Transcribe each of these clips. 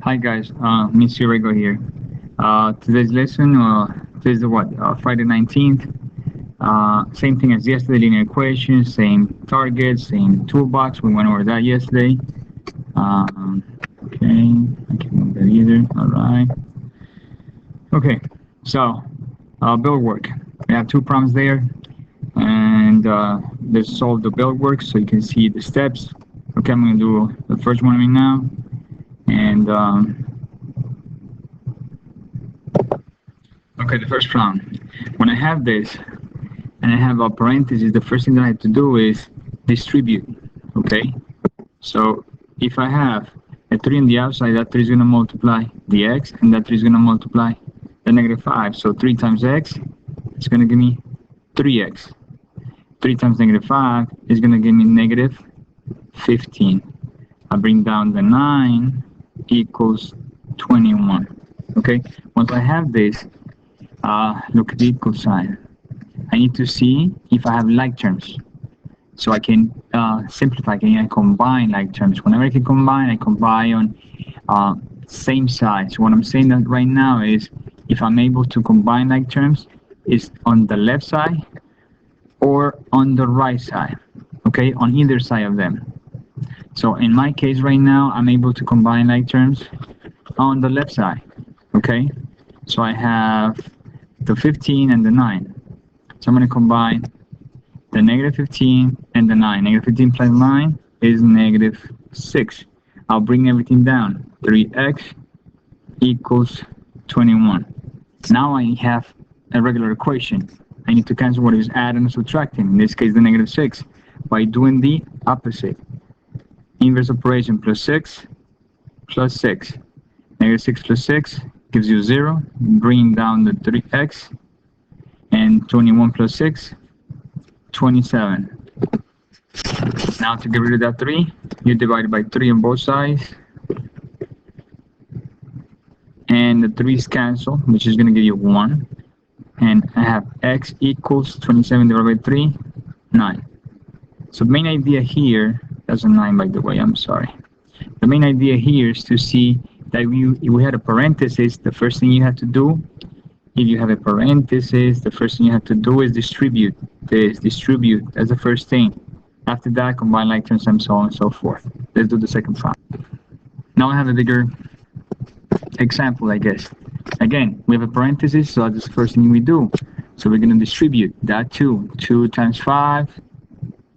Hi guys, Miss Rego here. Today's lesson, today's the what? Friday 19th. Same thing as yesterday, linear equations, same target, same toolbox. We went over that yesterday. Okay, I can't move that either. All right. Okay, so build work. We have two problems there, and let's solve the build work so you can see the steps. Okay, I'm gonna do the first one right now, and okay, the first problem. When I have this and I have a parenthesis, the first thing that I have to do is distribute. Okay, so if I have a 3 on the outside, that 3 is going to multiply the x, and that 3 is going to multiply the negative 5. So 3 times x is going to give me 3x. 3 times negative 5 is going to give me negative 15. I bring down the 9 equals 21. Okay, once I have this, look at the equal sign. I need to see if I have like terms. So I can simplify, I can combine like terms. Whenever I can combine, I combine on same side. So what I'm saying that right now is if I'm able to combine like terms, is on the left side or on the right side, okay, on either side of them. So in my case right now, I'm able to combine like terms on the left side, okay? So I have the 15 and the 9. So I'm going to combine the negative 15 and the 9. Negative 15 plus 9 is negative 6. I'll bring everything down. 3x equals 21. Now I have a regular equation. I need to cancel what is adding and subtracting. In this case, the negative 6. By doing the opposite. Inverse operation, plus 6 plus 6. Negative 6 plus 6 gives you 0. Bring down the 3x. And 21 plus 6, 27. Now to get rid of that 3, you divide it by 3 on both sides. And the 3's cancel, which is going to give you 1. And I have x equals 27 divided by 3, 9. So the main idea here, that's a 9 by the way, I'm sorry. The main idea here is to see that if we had a parenthesis, the first thing you have to do, if you have a parenthesis, the first thing you have to do is distribute this, distribute, that's the first thing. After that, combine like terms and so on and so forth. Let's do the second problem. Now I have a bigger example, I guess. Again, we have a parenthesis, so that's the first thing we do. So we're going to distribute that 2. 2 times 5,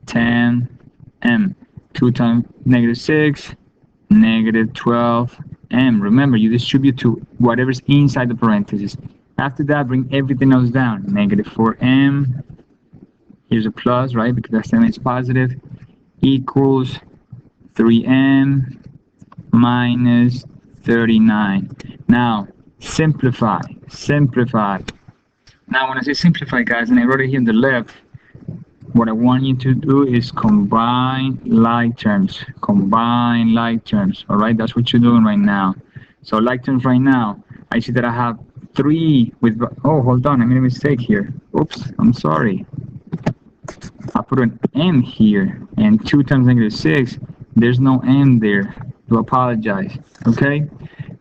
10 m. 2 times negative 6, negative 12 m. Remember, you distribute to whatever's inside the parenthesis. After that, bring everything else down. Negative 4m. Here's a plus, right? Because that's 10 is positive. Equals 3m minus 39. Now, simplify. Simplify. Now, when I say simplify, guys, and I wrote it here on the left, what I want you to do is combine like terms. Combine like terms. All right? That's what you're doing right now. So like terms right now, I see that I have 3 with, oh, hold on, I made a mistake here. Oops, I'm sorry. I put an m here, and 2 times negative 6, there's no m there. Do apologize, okay?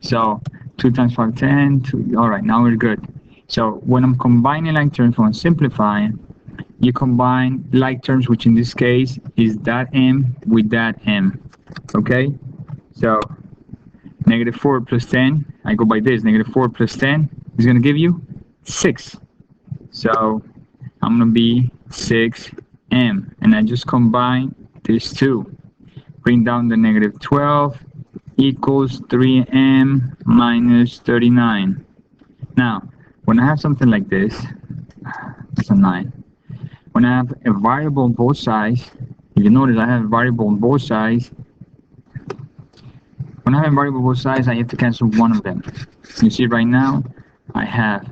So 2 times 5, 10, 2, all right, now we're good. So when I'm combining like terms, when I'm simplifying, you combine like terms, which in this case is that m with that m, okay? So negative 4 plus 10, I go by this, negative 4 plus 10 is going to give you 6. So I'm going to be 6m, and I just combine these two. Bring down the negative 12 equals 3m minus 39. Now, when I have something like this, that's a 9. When I have a variable on both sides, if you notice I have a variable on both sides, when I have a variable on both sides, I have to cancel one of them. You see right now, I have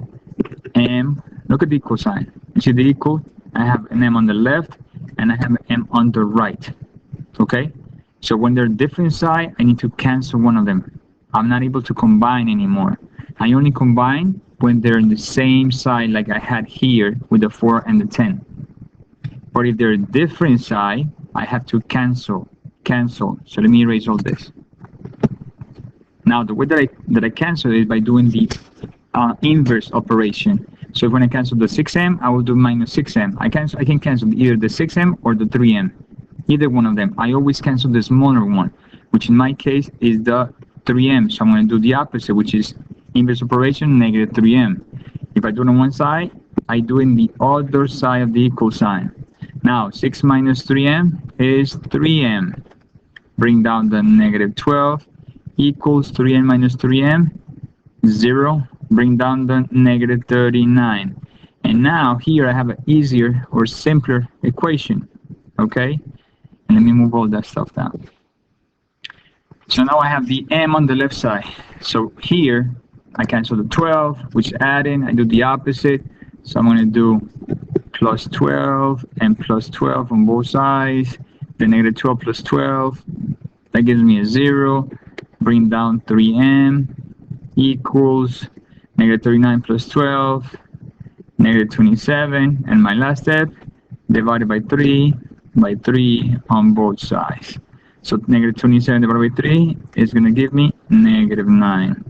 m, look at the equal sign. You see the equal? I have an m on the left, and I have an m on the right. Okay? So when they're different sides, I need to cancel one of them. I'm not able to combine anymore. I only combine when they're in the same side like I had here with the 4 and the 10. But if they're different side, I have to cancel. So let me erase all this. Now the way that I cancel it is by doing the inverse operation. So when I cancel the 6m, I will do minus 6m. I can cancel either the 6m or the 3m, either one of them. I always cancel the smaller one, which in my case is the 3m. So I'm going to do the opposite, which is inverse operation, negative 3m. If I do it on one side, I do it in the other side of the equal sign. Now 6 minus 3m is 3m. Bring down the negative 12 equals 3m minus 3m, 0. Bring down the negative 39. And now here I have an easier or simpler equation, okay? And let me move all that stuff down. So now I have the m on the left side. So here I cancel the 12, which add in, I do the opposite. So I'm going to do plus 12 and plus 12 on both sides. The negative 12 plus 12, that gives me a 0. Bring down 3m equals negative 39 plus 12, negative 27. And my last step, divided by 3 on both sides. So negative 27 divided by 3 is going to give me negative 9.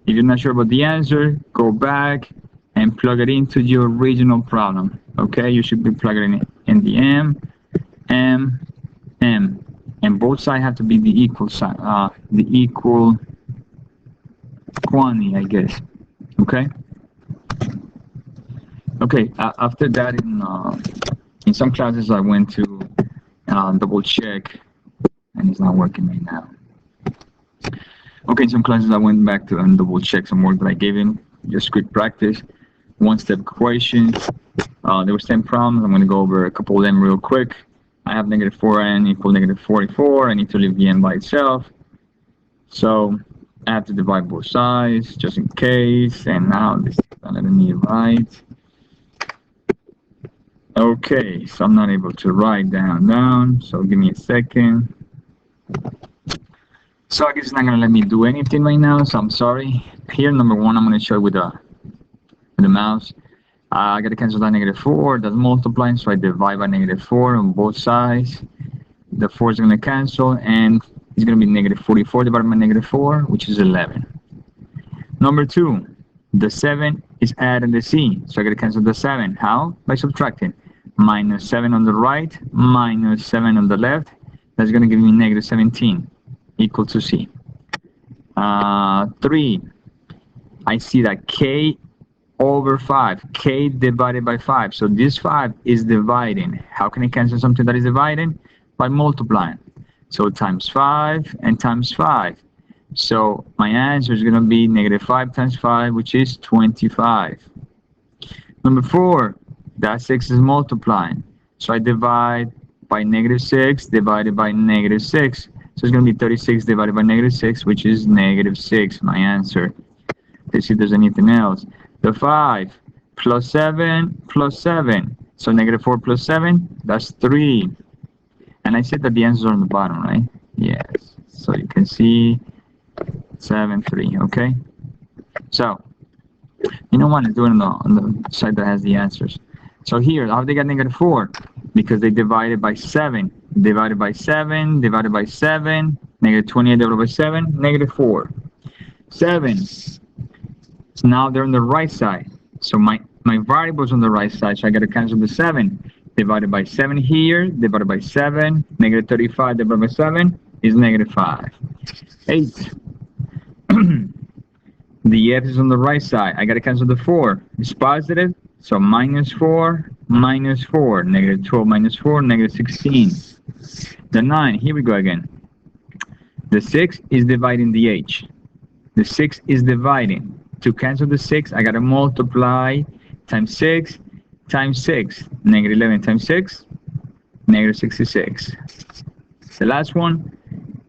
If you're not sure about the answer, go back and plug it into your original problem. Okay, you should be plugging it in the m, and both sides have to be the equal sign, the equal quantity, I guess. Okay. Okay. After that, in some classes, I went to double check, and it's not working right now. Okay, in some classes, I went back to double check some work that I gave him, just quick practice, one-step equations. There was 10 problems. I'm going to go over a couple of them real quick. I have negative 4n equal negative 44. I need to leave the n by itself. So I have to divide both sides just in case. And now this is not letting me write. Okay, so I'm not able to write down. So give me a second. So I guess it's not going to let me do anything right now. So I'm sorry. Here, number one, I'm going to show you with the mouse. I got to cancel that negative 4. That's multiplying, so I divide by negative 4 on both sides. The 4 is going to cancel, and it's going to be negative 44 divided by negative 4, which is 11. Number 2, the 7 is adding the c, so I got to cancel the 7. How? By subtracting. Minus 7 on the right, minus 7 on the left. That's going to give me negative 17, equal to c. 3, I see that k over 5, k divided by 5. So this 5 is dividing. How can I cancel something that is dividing? By multiplying. So times 5 and times 5. So my answer is going to be negative 5 times 5, which is 25. Number 4, that 6 is multiplying. So I divide by negative 6 divided by negative 6. So it's going to be 36 divided by negative 6, which is negative 6, my answer. Let's see if there's anything else. The 5 plus 7 plus 7. So negative 4 plus 7, that's 3. And I said that the answers are on the bottom, right? Yes. So you can see 7, 3, okay? So, you know what? I'm doing on the side that has the answers. So here, how they got negative 4? Because they divided by 7. Divided by 7, divided by 7, negative 28 divided by 7, negative 4. 7. So now they're on the right side. So my variable's on the right side, so I got to cancel the 7. Divided by 7 here, divided by 7, negative 35 divided by 7 is negative 5. 8. The f is on the right side. I got to cancel the 4. It's positive, so minus 4, negative 12 minus 4, negative 16. The 9, here we go again. The 6 is dividing the h. The 6 is dividing. To cancel the 6, I got to multiply times 6 times 6. Negative 11 times 6, negative 66. The last one,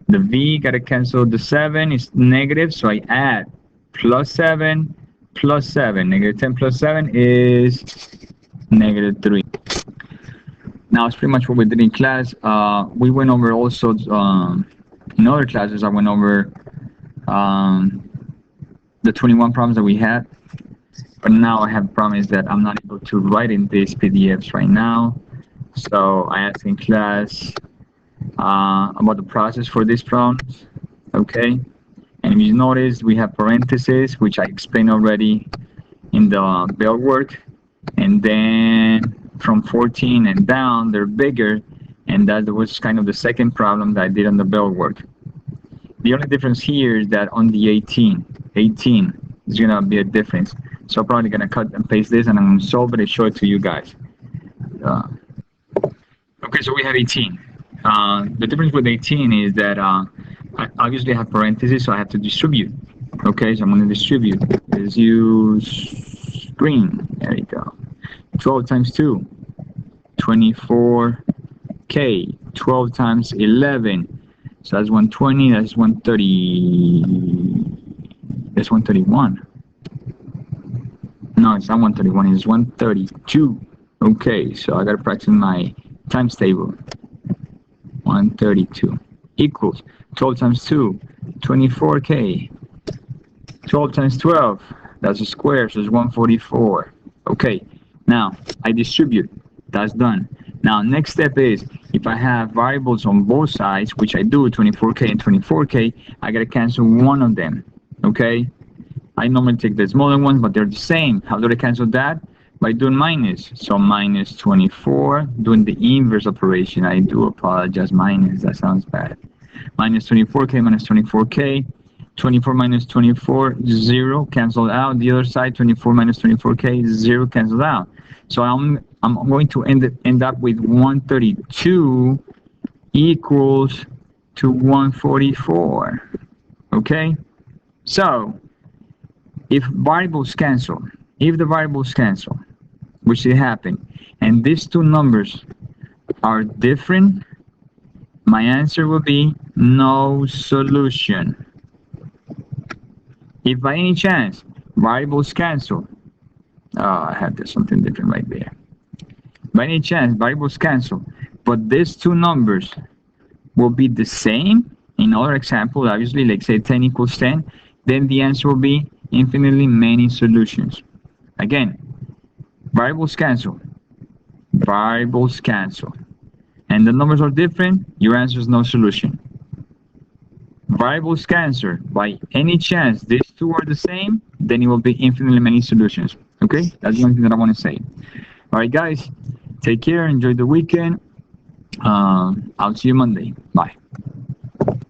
the v, got to cancel the 7, is negative, so I add plus 7 plus 7. Negative 10 plus 7 is negative 3. Now, it's pretty much what we did in class. We went over also, in other classes, I went over the 21 problems that we had, but now I have promised that I'm not able to write in these PDFs right now. So I asked in class about the process for these problems, okay? And if you notice, we have parentheses, which I explained already in the bell work, and then from 14 and down, they're bigger, and that was kind of the second problem that I did on the bell work. The only difference here is that on the 18 is gonna be a difference. So I'm probably gonna cut and paste this, and I'm gonna solve it and show it to you guys. Okay, so we have 18. The difference with 18 is that I obviously have parentheses, so I have to distribute. Okay, so I'm gonna distribute. Let's use green. There we go. 12 times 2, 24k. 12 times 11. So that's 120, that's 130, that's 131. No, it's not 131, it's 132. Okay, so I gotta practice my times table. 132 equals 12 times 2, 24k. 12 times 12, that's a square, so it's 144. Okay, now I distribute, that's done. Now, next step is, if I have variables on both sides, which I do, 24k and 24k, I gotta cancel one of them, okay? I normally take the smaller ones, but they're the same. How do I cancel that? By doing minus. So minus 24, doing the inverse operation. I do apologize, minus, that sounds bad. Minus 24k minus 24k. 24 minus 24, 0, cancel out. The other side, 24 minus 24k, 0, cancel out. So I'm going to end up with 132 equals to 144. Okay? So if the variables cancel, which they happen, and these two numbers are different, my answer will be no solution. If by any chance variables cancel, I have something different right there. By any chance variables cancel, but these two numbers will be the same, in our example, obviously, like say 10 equals 10, then the answer will be infinitely many solutions. Again, variables cancel, and the numbers are different, your answer is no solution. Variables cancel, by any chance these two are the same, then it will be infinitely many solutions. Okay, that's the only thing that I want to say. All right, guys, take care, enjoy the weekend. I'll see you Monday. Bye.